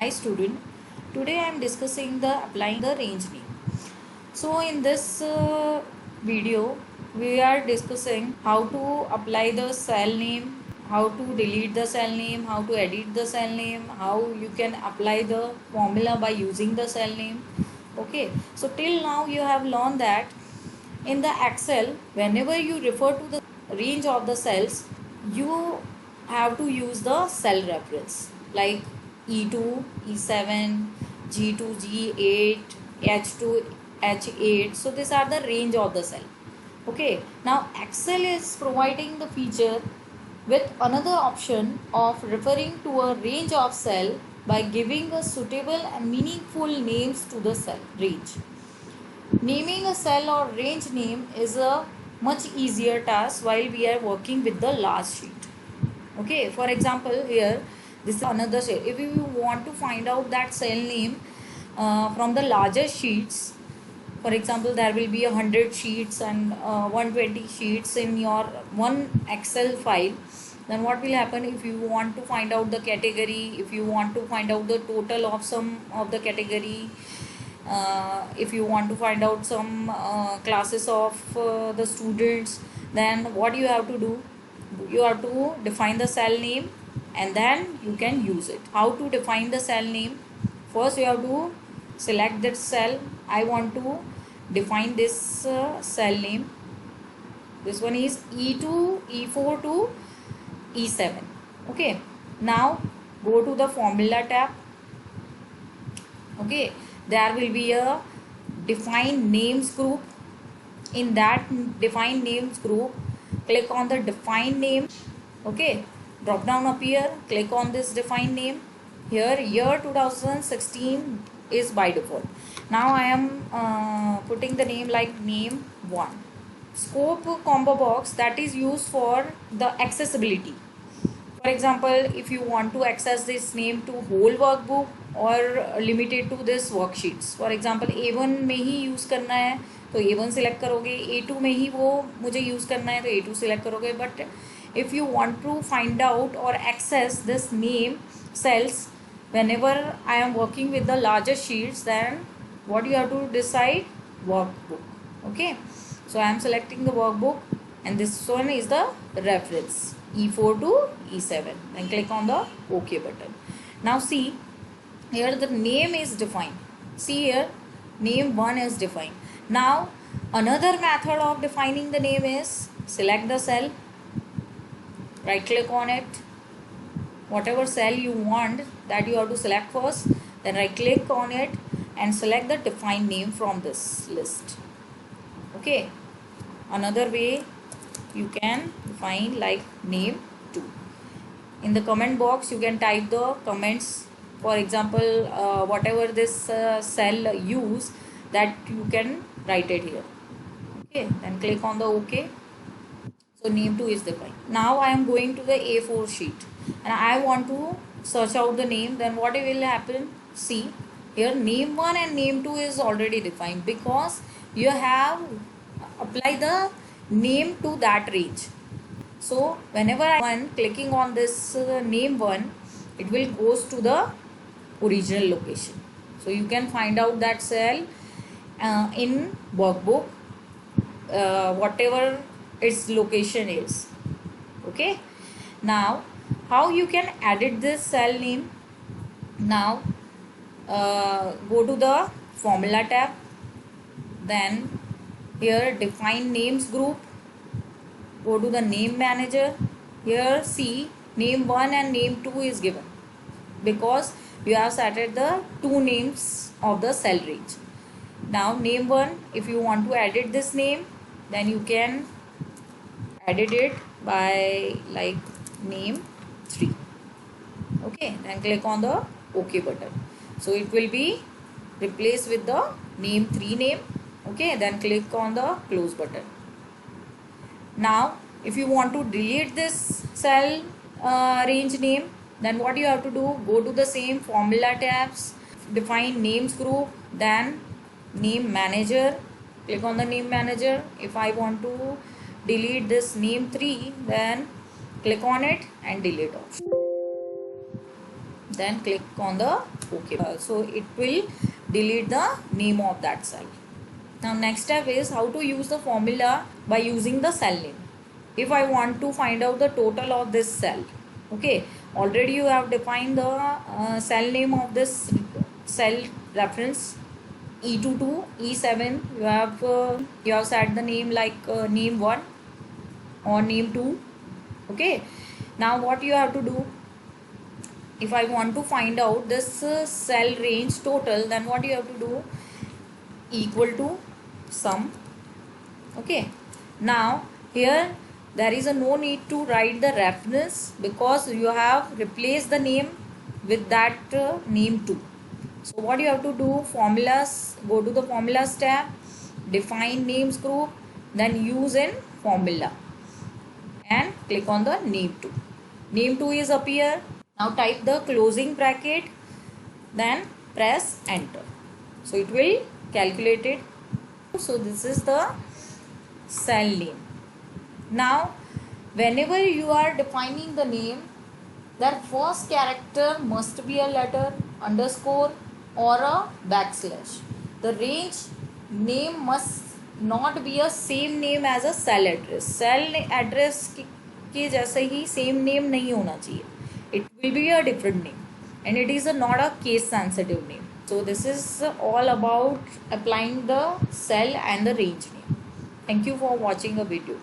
Hi student, today I am discussing the applying the range name. So in this video we are discussing how to apply the cell name, how to delete the cell name, how to edit the cell name, how you can apply the formula by using the cell name. Okay, so till now you have learned that in the Excel whenever you refer to the range of the cells, you have to use the cell reference like E2, E7, G2, G8, H2, H8. So these are the range of the cell. Okay, now Excel is providing the feature with another option of referring to a range of cell by giving a suitable and meaningful names to the cell range. Naming a cell or range name is a much easier task while we are working with the large sheet. Okay, for example, here this is another sheet. If you want to find out that cell name from the larger sheets, for example, there will be 100 sheets and 120 sheets in your one Excel file. Then what will happen if you want to find out the category, if you want to find out the total of some of the category, if you want to find out some classes of the students, then what you have to do, you have to define the cell name and then you can use it. How to define the cell name? First you have to select that cell. I want to define this cell name. This one is E2, E4 to E7. Okay, now go to the formula tab. Okay, there will be a define names group. In that define names group, click on the define name. Okay, drop down appear, click on this define name. Here year 2016 is by default. Now I am putting the name like name 1. Scope combo box, that is used for the accessibility. For example, if you want to access this name to whole workbook or limited to this worksheets, for example A1 में ही use करना है तो A1 select करोगे, A2 में ही वो मुझे use करना है तो A2 सिलेक्ट करोगे. But if you want to find out or access this name cells whenever I am working with the larger sheets, then what you have to decide? Workbook. Okay, so I am selecting the workbook and this one is the reference E4 to E7. Then click on the OK button. Now see, here the name is defined. See here, name 1 is defined. Now another method of defining the name is select the cell, right click on it, whatever cell you want that you have to select first, then right click on it and select the define name from this list. Okay, another way you can define like name 2. In the comment box you can type the comments, for example whatever this cell use, that you can write it here. Okay, then click on the OK. So name 2 is defined. Now I am going to the A4 sheet and I want to search out the name. Then what will happen? See here, name 1 and name 2 is already defined because you have applied the name to that range. So whenever I am clicking on this name 1, it will goes to the original location. So you can find out that cell in workbook, whatever its location is. Okay, now how you can edit this cell name? Now go to the formula tab, then here define names group, go to the name manager. Here see, name 1 and name 2 is given because you have started the two names of the cell range. Now name 1, if you want to edit this name, then you can edit it by like name 3. Okay, then click on the OK button. So it will be replaced with the name 3 name. Okay, then click on the close button. Now if you want to delete this cell range name, then what you have to do, go to the same formula tabs, define names group, then name manager, click on the name manager. If I want to delete this name 3, then click on it and delete option. then click on the OK. So it will delete the name of that cell. Now next step is how to use the formula by using the cell name. If I want to find out the total of this cell, okay, already you have defined the cell name of this cell reference E2 to E7. You have set the name like name 1 or name 2. Okay, now what you have to do, if I want to find out this cell range total, then what you have to do, equal to sum. Okay, now here there is a no need to write the reference because you have replaced the name with that name 2. So what you have to do, formulas, go to the formulas tab, define names group, then use in formula and click on the name 2. Name 2 is appear. Now type the closing bracket, then press enter. So it will calculate it. So this is the cell name. Now whenever you are defining the name, their first character must be a letter, underscore or a backslash. The range name must not be a same name as a cell address. Cell address के जैसे ही same name नहीं होना चाहिए. It will be a different name and it is not a case sensitive name. So this is all about applying the cell and the range name. Thank you for watching a video.